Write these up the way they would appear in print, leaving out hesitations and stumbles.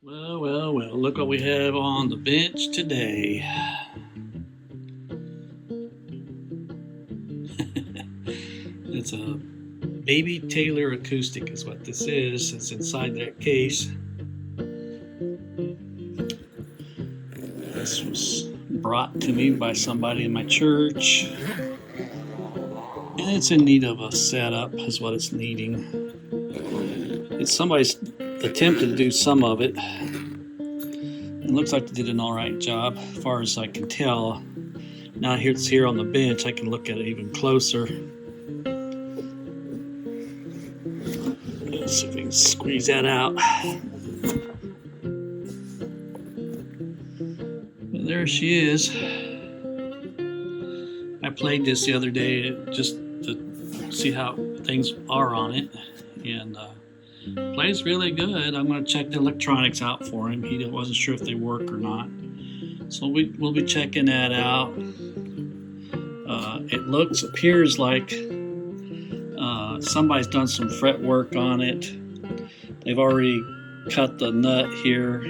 Well, look what we have on the bench today. It's a baby Taylor Acoustic is what this is. It's inside that case. This was brought to me by somebody in my church. And it's in need of a setup is what it's needing. It's somebody's attempted to do some of it. It looks like they did an alright job as far as I can tell. Now here it's here on the bench, I can look at it even closer. Let's see if we can squeeze that out. And there she is. I played this the other day just to see how things are on it, and plays really good. I'm going to check the electronics out for him. He wasn't sure if they work or not, so we'll be checking that out. It appears like somebody's done some fret work on it. They've already cut the nut here,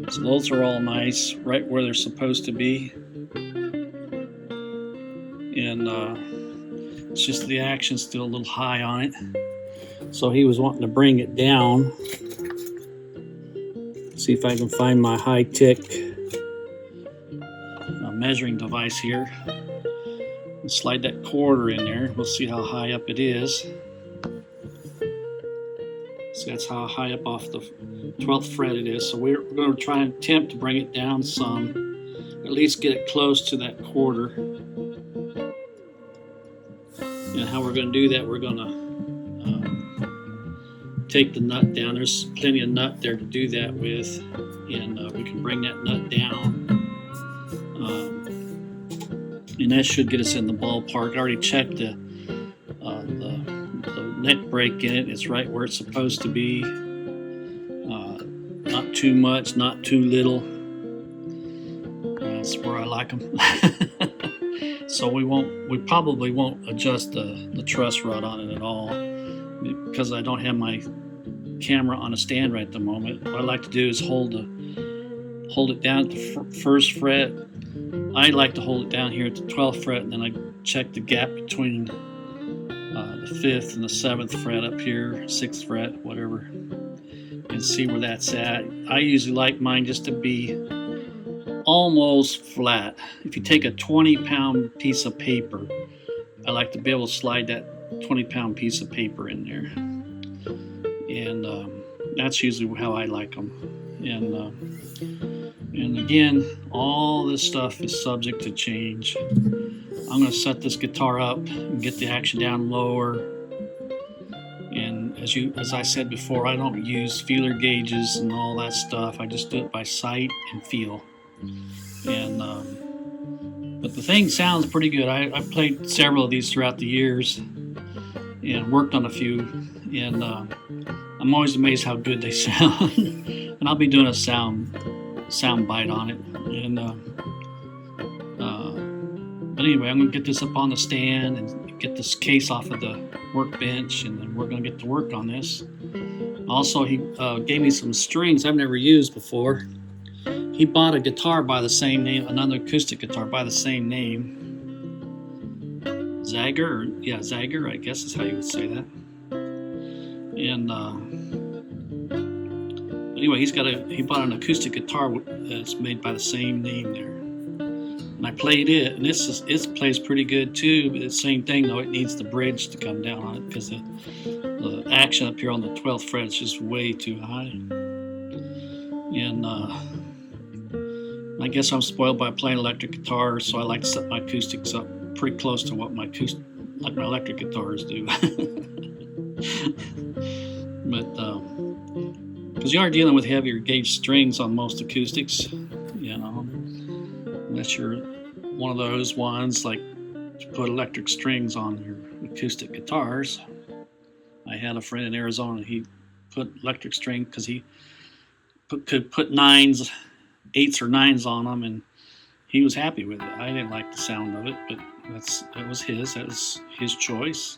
so those are all nice, right where they're supposed to be. And it's just the action's still a little high on it. So he was wanting to bring it down. See if I can find my high-tech measuring device here. And slide that quarter in there. We'll see how high up it is. See, that's how high up off the 12th fret it is. So we're going to try and attempt to bring it down some. At least get it close to that quarter. And how we're going to do that, we're going to take the nut down. There's plenty of nut there to do that with, and we can bring that nut down. And that should get us in the ballpark. I already checked the neck break in it. It's right where it's supposed to be. Not too much, not too little. That's where I like them. So we probably won't adjust the truss rod on it at all, because I don't have my camera on a stand right at the moment. What I like to do is hold it down at the first fret. I like to hold it down here at the 12th fret, and then I check the gap between the 5th and the 7th fret up here, 6th fret, whatever, and see where that's at. I usually like mine just to be almost flat. If you take a 20-pound piece of paper, I like to be able to slide that 20-pound piece of paper in there, and that's usually how I like them. And again, all this stuff is subject to change. I'm going to set this guitar up and get the action down lower. And as I said before, I don't use feeler gauges and all that stuff. I just do it by sight and feel. And but the thing sounds pretty good. I've played several of these throughout the years and worked on a few, and I'm always amazed how good they sound. And I'll be doing a sound bite on it. And but anyway, I'm gonna get this up on the stand and get this case off of the workbench, and then we're gonna get to work on this. Also, he gave me some strings I've never used before. He bought a guitar by the same name, another acoustic guitar by the same name. Zagger, I guess is how you would say that. And anyway, he bought an acoustic guitar that's made by the same name there. And I played it, and it plays pretty good too, but it's the same thing though, it needs the bridge to come down on it, because the action up here on the 12th fret is just way too high. And I guess I'm spoiled by playing electric guitars, so I like to set my acoustics up pretty close to what my electric guitars do. But because you are dealing with heavier gauge strings on most acoustics, unless you're one of those ones like to put electric strings on your acoustic guitars. I had a friend in Arizona, he put electric string because he could put 8s or 9s on them, and he was happy with it. I didn't like the sound of it, but that was his choice.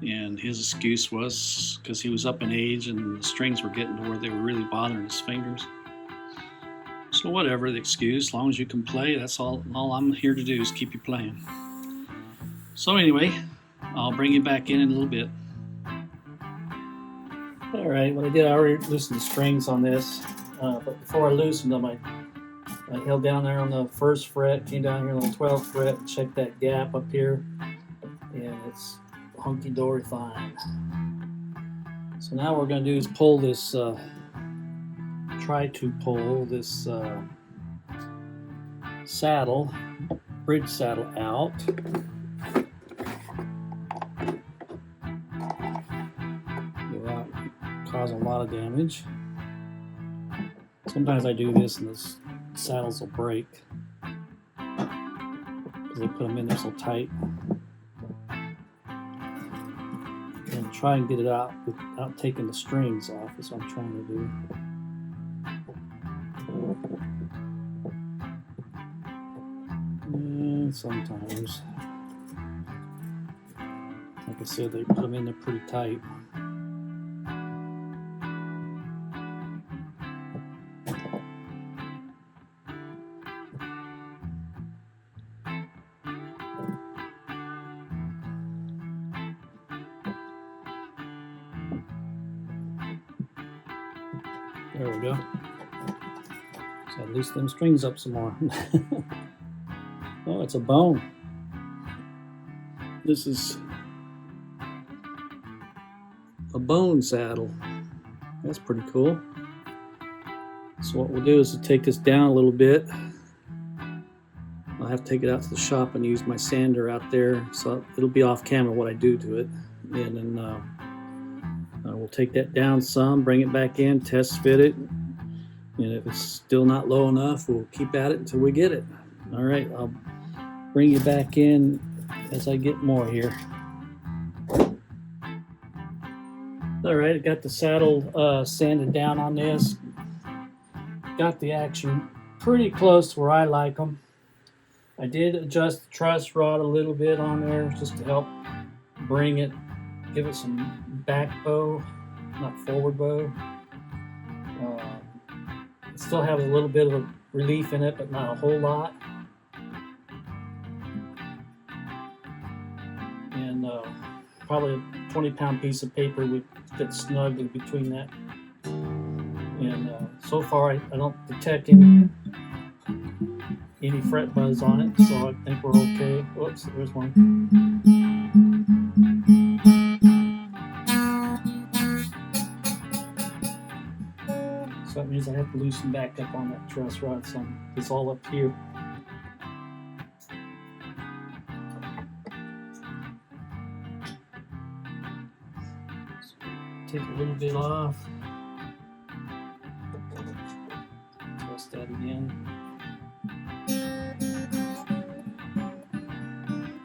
And his excuse was because he was up in age and the strings were getting to where they were really bothering his fingers. So whatever the excuse, as long as you can play, that's all I'm here to do is keep you playing. So anyway, I'll bring you back in a little bit. All right, what I did, I already loosened the strings on this, but before I loosened them, I held down there on the 1st fret, came down here on the 12th fret, and checked that gap up here, and it's hunky-dory fine. So now what we're going to do is pull this, try to pull this saddle, bridge saddle out. Without causing a lot of damage. Sometimes I do this and the saddles will break because they put them in there so tight. And try and get it out without taking the strings off is what I'm trying to do. And sometimes, like I said, they put them in there pretty tight. There we go. So at least them strings up some more. Oh, it's a bone. This is a bone saddle. That's pretty cool. So what we'll do is to take this down a little bit. I'll have to take it out to the shop and use my sander out there, so it'll be off camera what I do to it. And then we'll take that down some, bring it back in, test fit it, and if it's still not low enough, we'll keep at it until we get it. All right, I'll bring you back in as I get more here. All right, I got the saddle sanded down on this. Got the action pretty close to where I like them. I did adjust the truss rod a little bit on there just to help bring it, give it some back bow, not forward bow. It still has a little bit of a relief in it, but not a whole lot. And probably a 20-pound piece of paper would fit snugly between that. And so far, I don't detect any fret buzz on it, so I think we're okay. Whoops, there's one. So that means I have to loosen back up on that truss rod, so it's all up here. So take a little bit off. Twist that again.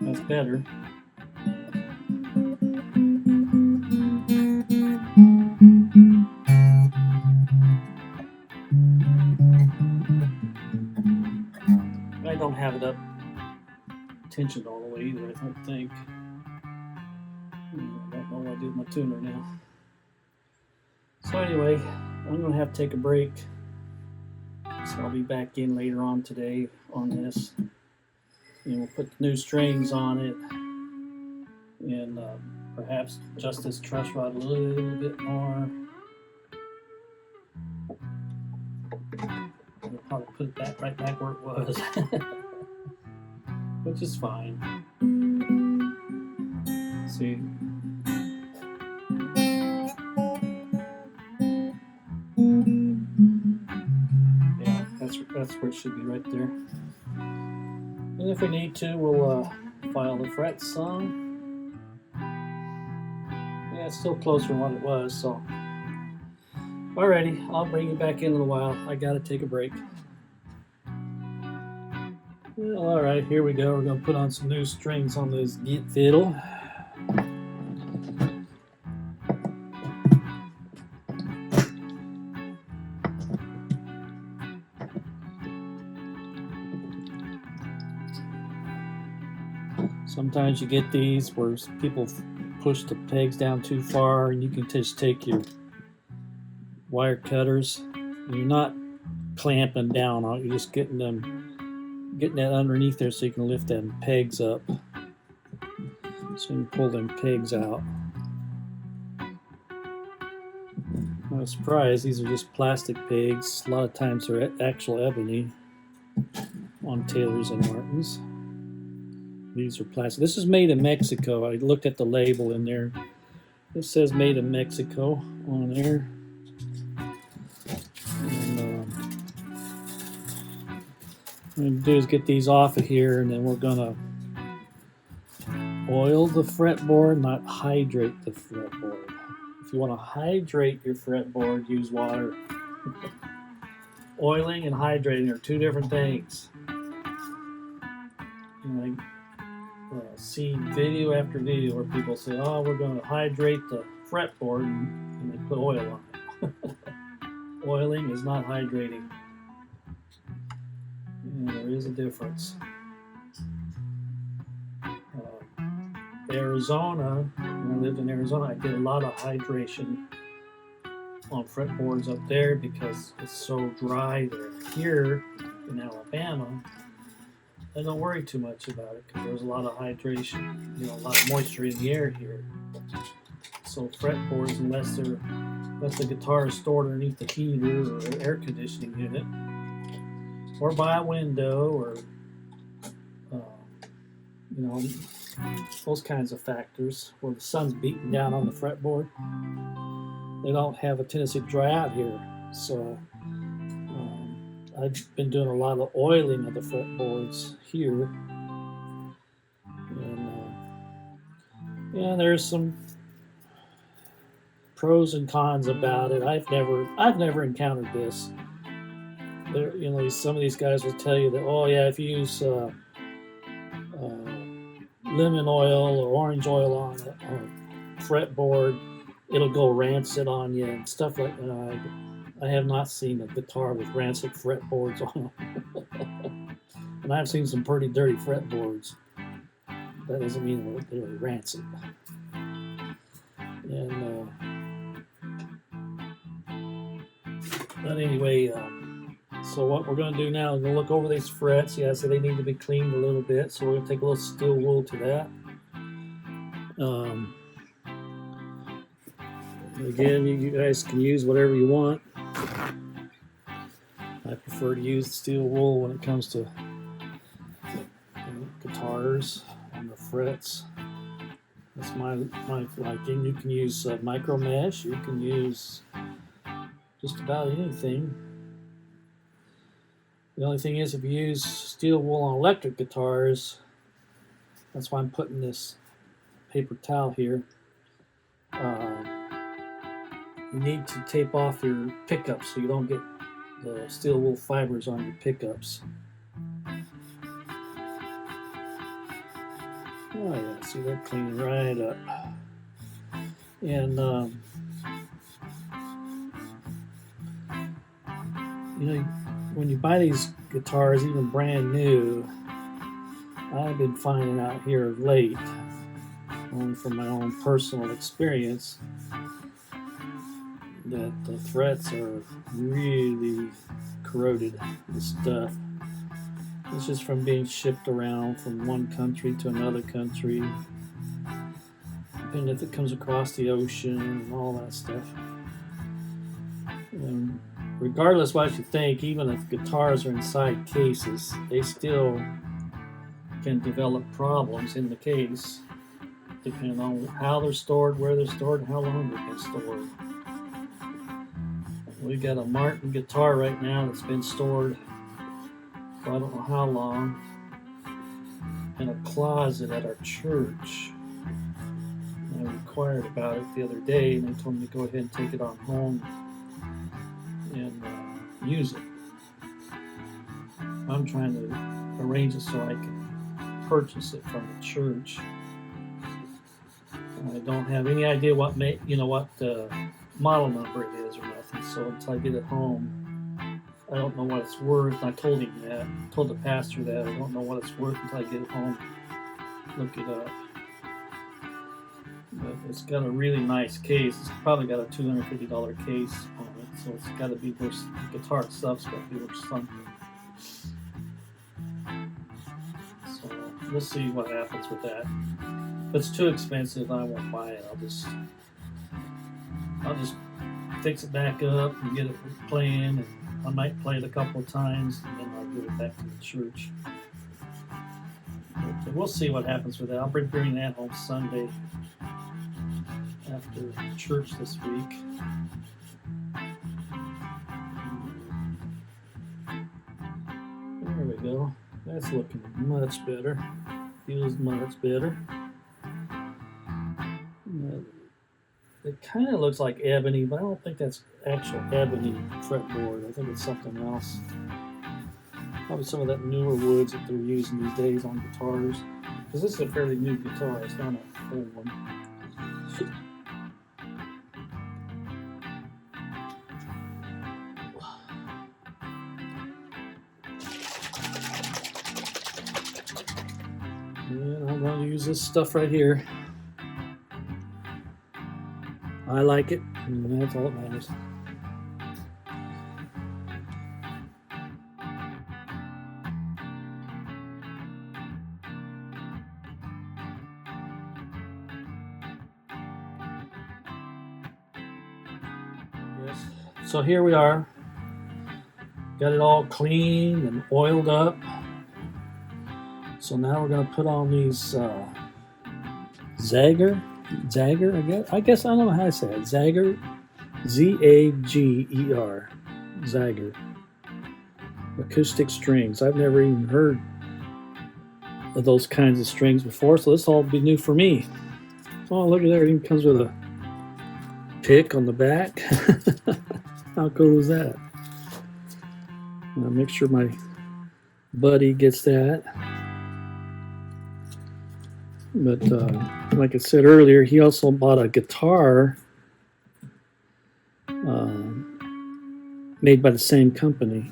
That's better. I don't have it up tensioned all the way either, I don't think. I don't know what I do with my tuner now. So anyway, I'm going to have to take a break. So I'll be back in later on today on this. And we'll put the new strings on it. And perhaps adjust this truss rod a little bit more. I'll probably put it right back where it was. Which is fine. See? Yeah, that's where it should be right there. And if we need to, we'll file the frets some. Yeah, it's still closer than what it was, so. Alrighty, I'll bring you back in a little while. I gotta take a break. Well, alright, here we go. We're gonna put on some new strings on this git fiddle. Sometimes you get these where people push the pegs down too far, and you can just take your wire cutters, and you're not clamping down on it, you're just getting that underneath there so you can lift them pegs up. So you can pull them pegs out. I'm not surprised, these are just plastic pegs. A lot of times they're actual ebony on Taylors and Martins. These are plastic. This is made in Mexico. I looked at the label in there. It says made in Mexico on there. And, what I'm going to do is get these off of here, and then we're going to oil the fretboard, not hydrate the fretboard. If you want to hydrate your fretboard, use water. Oiling and hydrating are two different things. And I see video after video where people say, oh, we're going to hydrate the fretboard, and they put oil on it. Oiling is not hydrating. And there is a difference. Arizona, when I lived in Arizona, I did a lot of hydration on fretboards up there because it's so dry there. Here in Alabama, I don't worry too much about it because there's a lot of hydration, a lot of moisture in the air here. So fretboards, unless the guitar is stored underneath the heater or air conditioning unit, or by a window, or those kinds of factors where the sun's beating down on the fretboard, they don't have a tendency to dry out here. So I've been doing a lot of oiling of the fretboards here, and there's some pros and cons about it. I've never encountered this. There, some of these guys will tell you that, oh yeah, if you use lemon oil or orange oil on a fretboard, it'll go rancid on you and stuff like that. I have not seen a guitar with rancid fretboards on them. And I've seen some pretty dirty fretboards. That doesn't mean they're really rancid. And but anyway, so what we're going to do now is we'll look over these frets. Yeah, so they need to be cleaned a little bit. So we're going to take a little steel wool to that. Again, you guys can use whatever you want. I prefer to use steel wool when it comes to guitars on the frets. That's my liking. You can use micro mesh. You can use just about anything. The only thing is, if you use steel wool on electric guitars, that's why I'm putting this paper towel here. You need to tape off your pickups so you don't get the steel wool fibers on your pickups. Oh yeah, see, they're cleaning right up. And when you buy these guitars, even brand new, I've been finding out here of late, only from my own personal experience, that the frets are really corroded with stuff. This is from being shipped around from one country to another country, and if it comes across the ocean and all that stuff. And regardless what you think, even if guitars are inside cases, they still can develop problems in the case, depending on how they're stored, where they're stored, and how long they've been stored. We've got a Martin guitar right now that's been stored for I don't know how long in a closet at our church. And I inquired about it the other day, and they told me to go ahead and take it on home and use it. I'm trying to arrange it so I can purchase it from the church. I don't have any idea what model number it is or nothing, so until I get it home, I don't know what it's worth. I told him that. I told the pastor that. I don't know what it's worth until I get it home, look it up. But It's got a really nice case. It's probably got a $250 case on it, so it's got to be worth. The guitar itself's got to be worth something. So we'll see what happens with that. If it's too expensive, I won't buy it. I'll just fix it back up and get it playing, and I might play it a couple of times, and then I'll give it back to the church. But we'll see what happens with that. I'll bring that home Sunday after church this week. There we go. That's looking much better. Feels much better. It kind of looks like ebony, but I don't think that's actual ebony fretboard. I think it's something else. Probably some of that newer woods that they're using these days on guitars. Because this is a fairly new guitar. It's not an old one. And I'm going to use this stuff right here. I like it, and that's all that matters. Yes. So here we are. Got it all cleaned and oiled up. So now we're going to put on these Zager, I guess I don't know how to say it. Zager, Z-A-G-E-R, Zager acoustic strings. I've never even heard of those kinds of strings before, so this will all be new for me. Oh, look at that! It even comes with a pick on the back. How cool is that? I'll make sure my buddy gets that. But like I said earlier, he also bought a guitar made by the same company.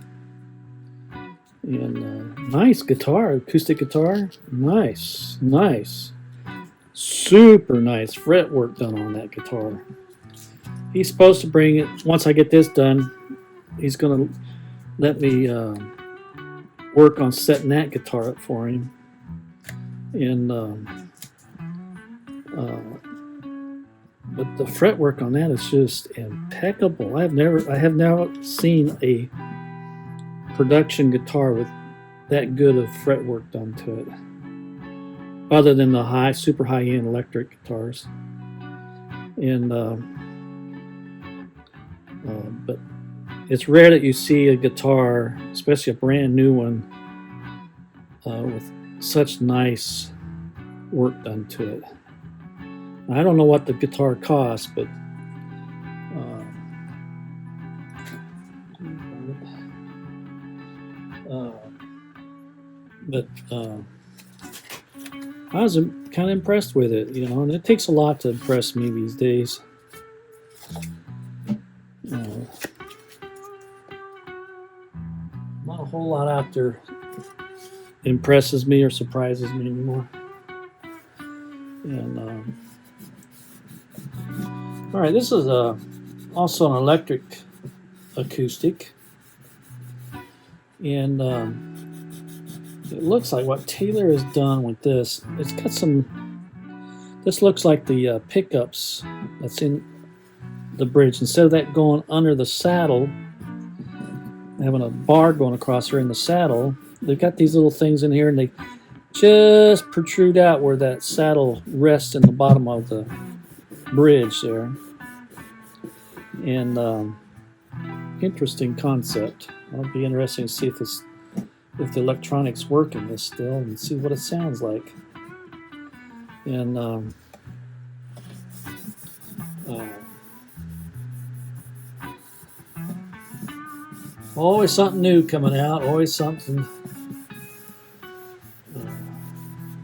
And nice guitar, acoustic guitar. Nice, nice. Super nice fretwork done on that guitar. He's supposed to bring it, once I get this done, he's going to let me work on setting that guitar up for him. And but the fretwork on that is just impeccable. I have never seen a production guitar with that good of fretwork done to it, other than the super high-end electric guitars. And but it's rare that you see a guitar, especially a brand new one, with such nice work done to it. I don't know what the guitar costs, but I was kind of impressed with it, you know, and it takes a lot to impress me these days. Not a whole lot out there impresses me or surprises me anymore. And all right, this is also an electric acoustic, and it looks like what Taylor has done with this. It's got some. This looks like the pickups that's in the bridge. Instead of that going under the saddle, having a bar going across here in the saddle, they've got these little things in here, and they just protrude out where that saddle rests in the bottom of the bridge there. And interesting concept. It'll be interesting to see if the electronics work in this still, and see what it sounds like. And always something new coming out. Always something.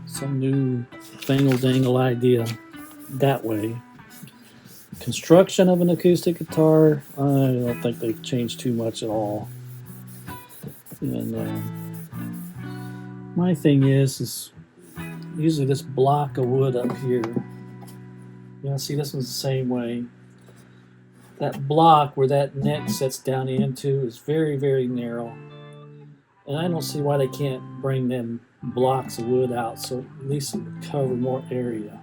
Some new fangle-dangle idea that way. Construction of an acoustic guitar, I don't think they've changed too much at all. And my thing is usually this block of wood up here Yeah, see, this one's the same way. That block where that neck sets down into is very, very narrow. And I don't see why they can't bring them blocks of wood out so at least it would cover more area.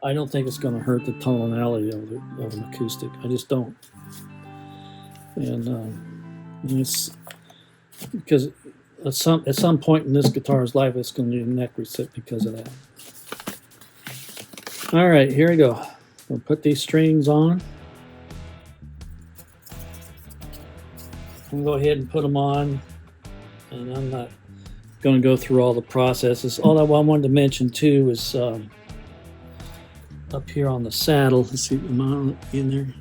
I don't think it's going to hurt the tonality of an acoustic. I just don't. And it's because at some point in this guitar's life, it's going to need a neck reset because of that. All right, here we go. We'll put these strings on. I'm going to go ahead and put them on, and I'm not going to go through all the processes. All I wanted to mention too is up here on the saddle. Let's see, am I in there?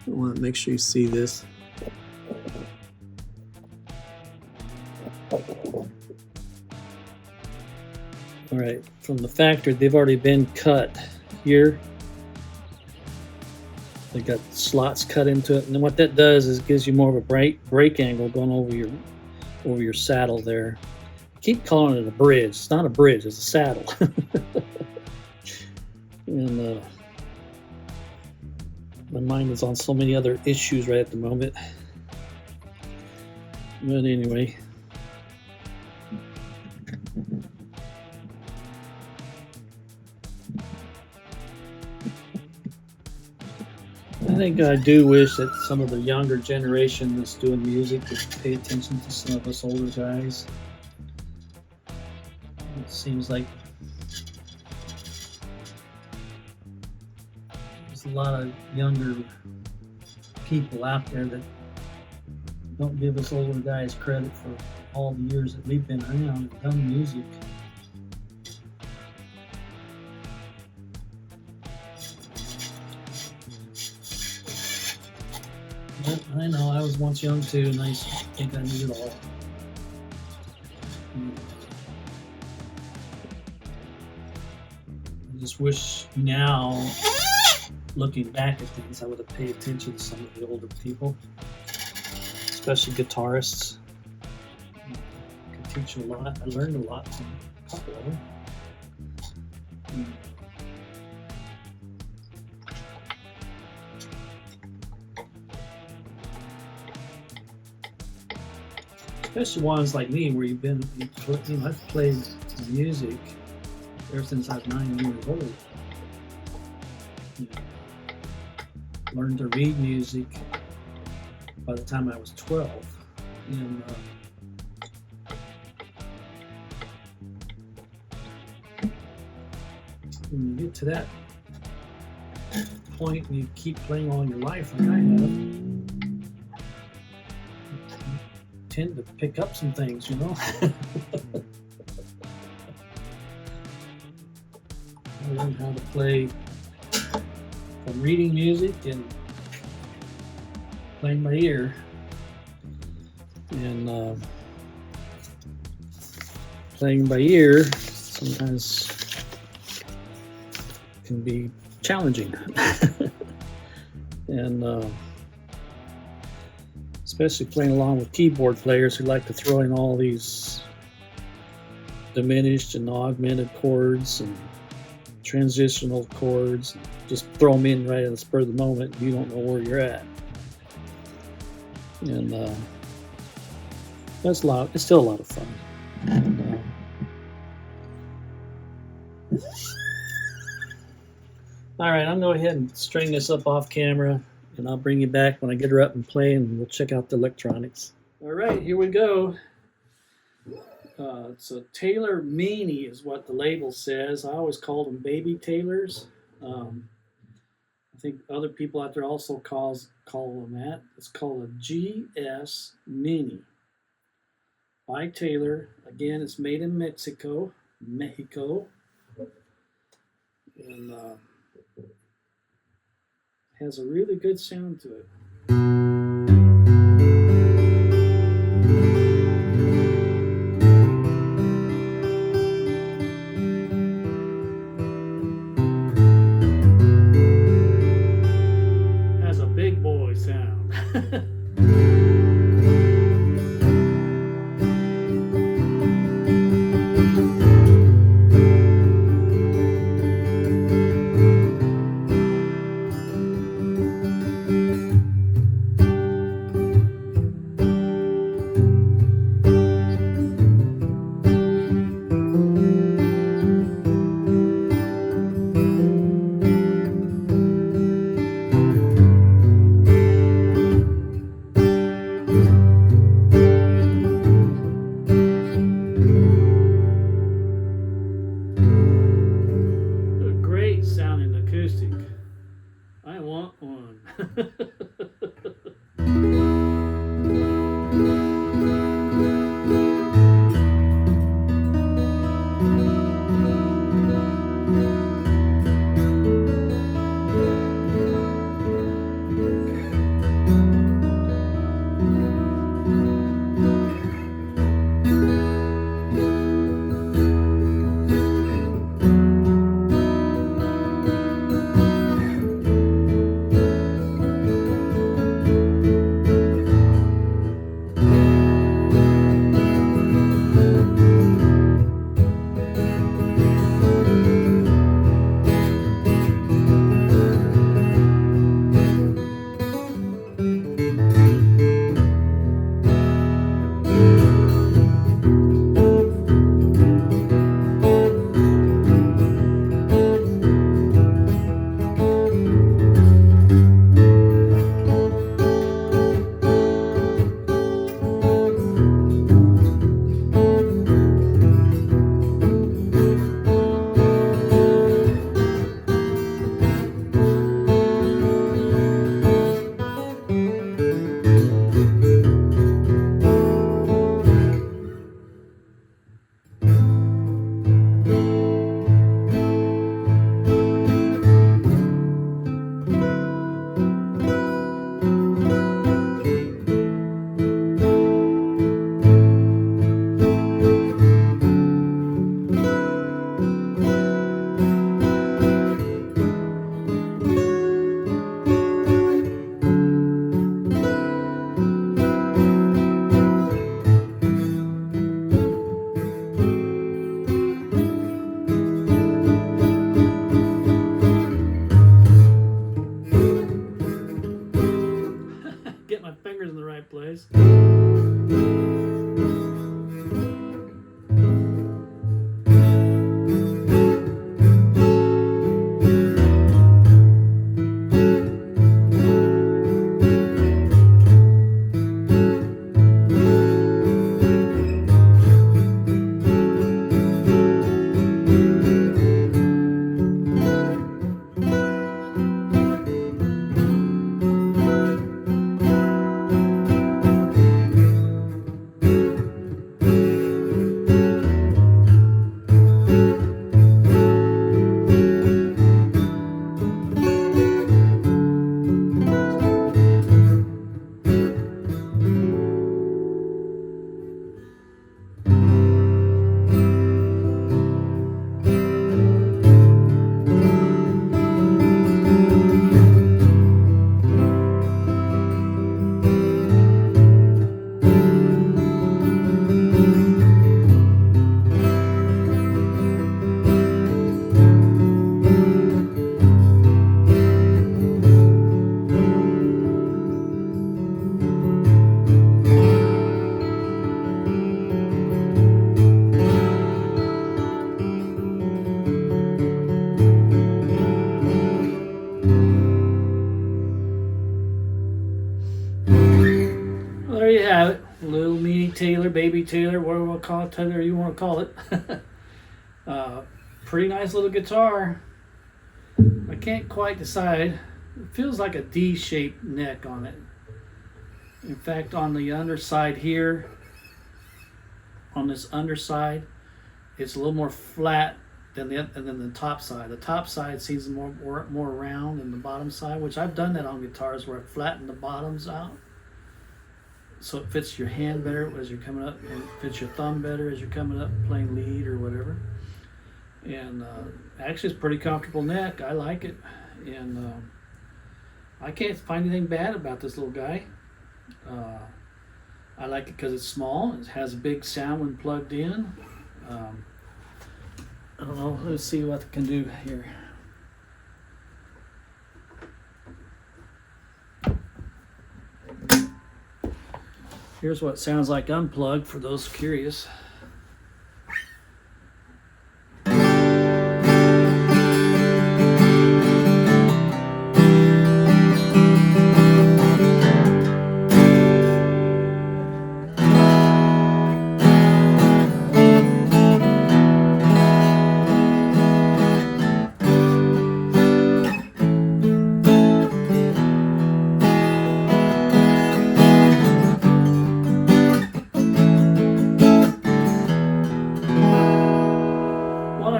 I want to make sure you see this. All right, from the factory, they've already been cut here. They got slots cut into it, and then what that does is gives you more of a break angle going over your saddle there. I keep calling it a bridge. It's not a bridge; it's a saddle. And my mind is on so many other issues right at the moment. But anyway. I think I do wish that some of the younger generation that's doing music would pay attention to some of us older guys. It seems like there's a lot of younger people out there that don't give us older guys credit for all the years that we've been around and done music. I know, I was once young too, and I think I knew it all. I just wish now, looking back at things, I would have paid attention to some of the older people, especially guitarists. I could teach a lot. I learned a lot from a couple of them. Especially ones like me, where I've played music ever since I was 9 years old. Learned to read music by the time I was 12. And when you get to that point and you keep playing all your life, like I have, tend to pick up some things, you know. I learned how to play from reading music and playing by ear, and playing by ear sometimes can be challenging. And especially playing along with keyboard players who like to throw in all these diminished and augmented chords and transitional chords, and just throw them in right at the spur of the moment, and you don't know where you're at. And it's still a lot of fun. And, all right, I'm going to go ahead and string this up off camera, and I'll bring you back when I get her up and play, and we'll check out the electronics. All right, here we go. It's a Taylor Meanie is what the label says. I always called them baby Taylors. I think other people out there also call them that. It's called a GS Mini by Taylor. Again, it's made in Mexico. And has a really good sound to it. Has a big boy sound. it plays. Well, there you have it. Little mini Taylor, baby Taylor, whatever you want to call it, Taylor you want to call it. Pretty nice little guitar. I can't quite decide. It feels like a D-shaped neck on it. In fact, on the underside here, on this underside, it's a little more flat than the top side. The top side seems more round than the bottom side, which I've done that on guitars where I flatten the bottoms out so it fits your hand better as you're coming up, and it fits your thumb better as you're coming up playing lead or whatever. And actually, it's a pretty comfortable neck. I like it, and I can't find anything bad about this little guy. I like it because it's small. It has a big sound when plugged in. I don't know. Let's see what it can do here. Here's what it sounds like unplugged for those curious.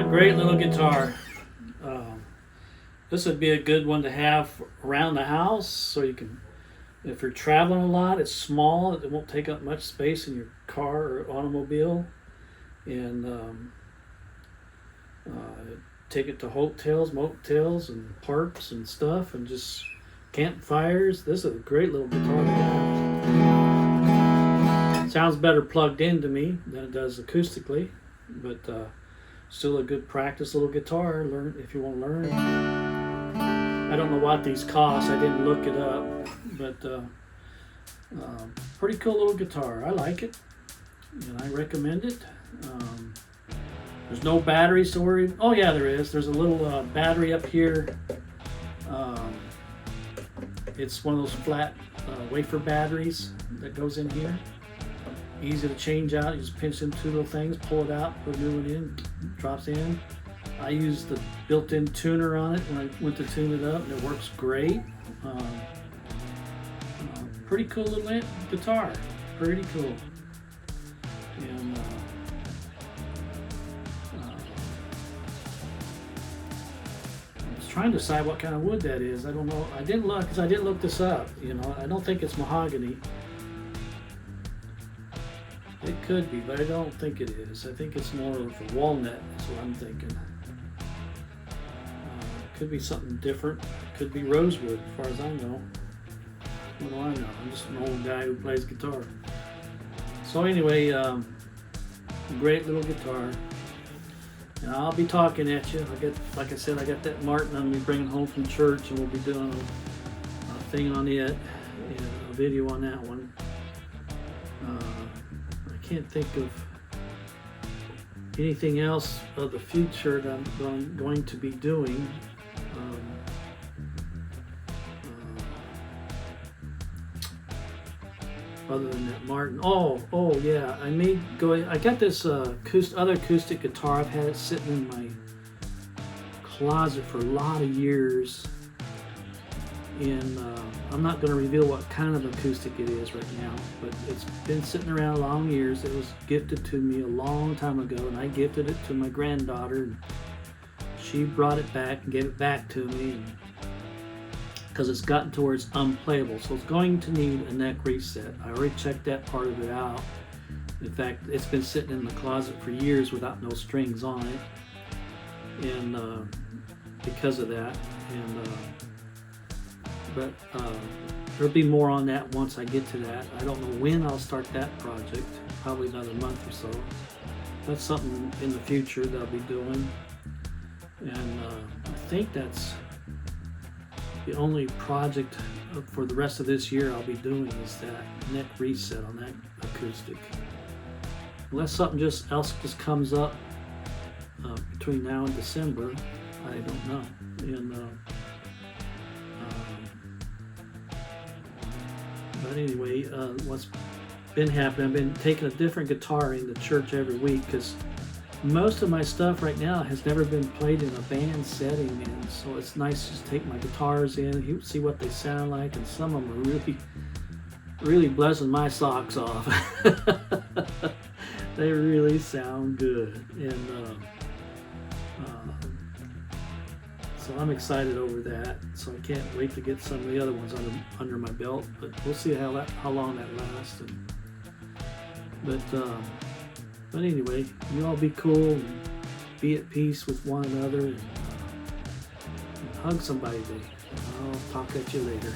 Great little guitar. This would be a good one to have around the house, so you can, if you're traveling a lot, it's small, it won't take up much space in your car or automobile, and take it to hotels, motels, and parks and stuff, and just campfires. This is a great little guitar to have. Sounds better plugged in to me than it does acoustically, but still a good practice little guitar. Learn if you want to learn. I don't know what these cost. I didn't look it up, but pretty cool little guitar. I like it, and I recommend it. There's no battery, so worry. Oh yeah, there is. There's a little battery up here. It's one of those flat wafer batteries that goes in here. Easy to change out. You just pinch in two little things, pull it out, put a new one in, drops in. I used the built-in tuner on it when I went to tune it up, and it works great. Pretty cool little guitar. Pretty cool. And I was trying to decide what kind of wood that is. I don't know. I didn't look because I didn't look this up. You know, I don't think it's mahogany. It could be, but I don't think it is. I think it's more of a walnut, is what I'm thinking. Could be something different. Could be rosewood, as far as I know. What do I know? I'm just an old guy who plays guitar. So anyway, great little guitar. And I'll be talking at you. Like I said, I got that Martin I'm going to be bringing home from church, and we'll be doing a thing on it, a video on that one. I can't think of anything else of the future that I'm going to be doing. Other than that, Martin. Oh yeah, I got this other acoustic guitar. I've had it sitting in my closet for a lot of years, and I'm not going to reveal what kind of acoustic it is right now, but it's been sitting around long years. It was gifted to me a long time ago, and I gifted it to my granddaughter, and she brought it back and gave it back to me because it's gotten to where it's unplayable, so it's going to need a neck reset. I already checked that part of it out. In fact, it's been sitting in the closet for years without no strings on it, and because of that. But there'll be more on that once I get to that. I don't know when I'll start that project, probably another month or so. That's something in the future that I'll be doing. And I think that's the only project for the rest of this year I'll be doing is that neck reset on that acoustic. Unless something else comes up between now and December, I don't know. And but anyway, what's been happening, I've been taking a different guitar into church every week because most of my stuff right now has never been played in a band setting, and so it's nice to just take my guitars in and see what they sound like, and some of them are really, really blessing my socks off. They really sound good, and so I'm excited over that. So I can't wait to get some of the other ones under my belt, but we'll see how long that lasts. But anyway, you all be cool and be at peace with one another, and hug somebody today. I'll talk at you later.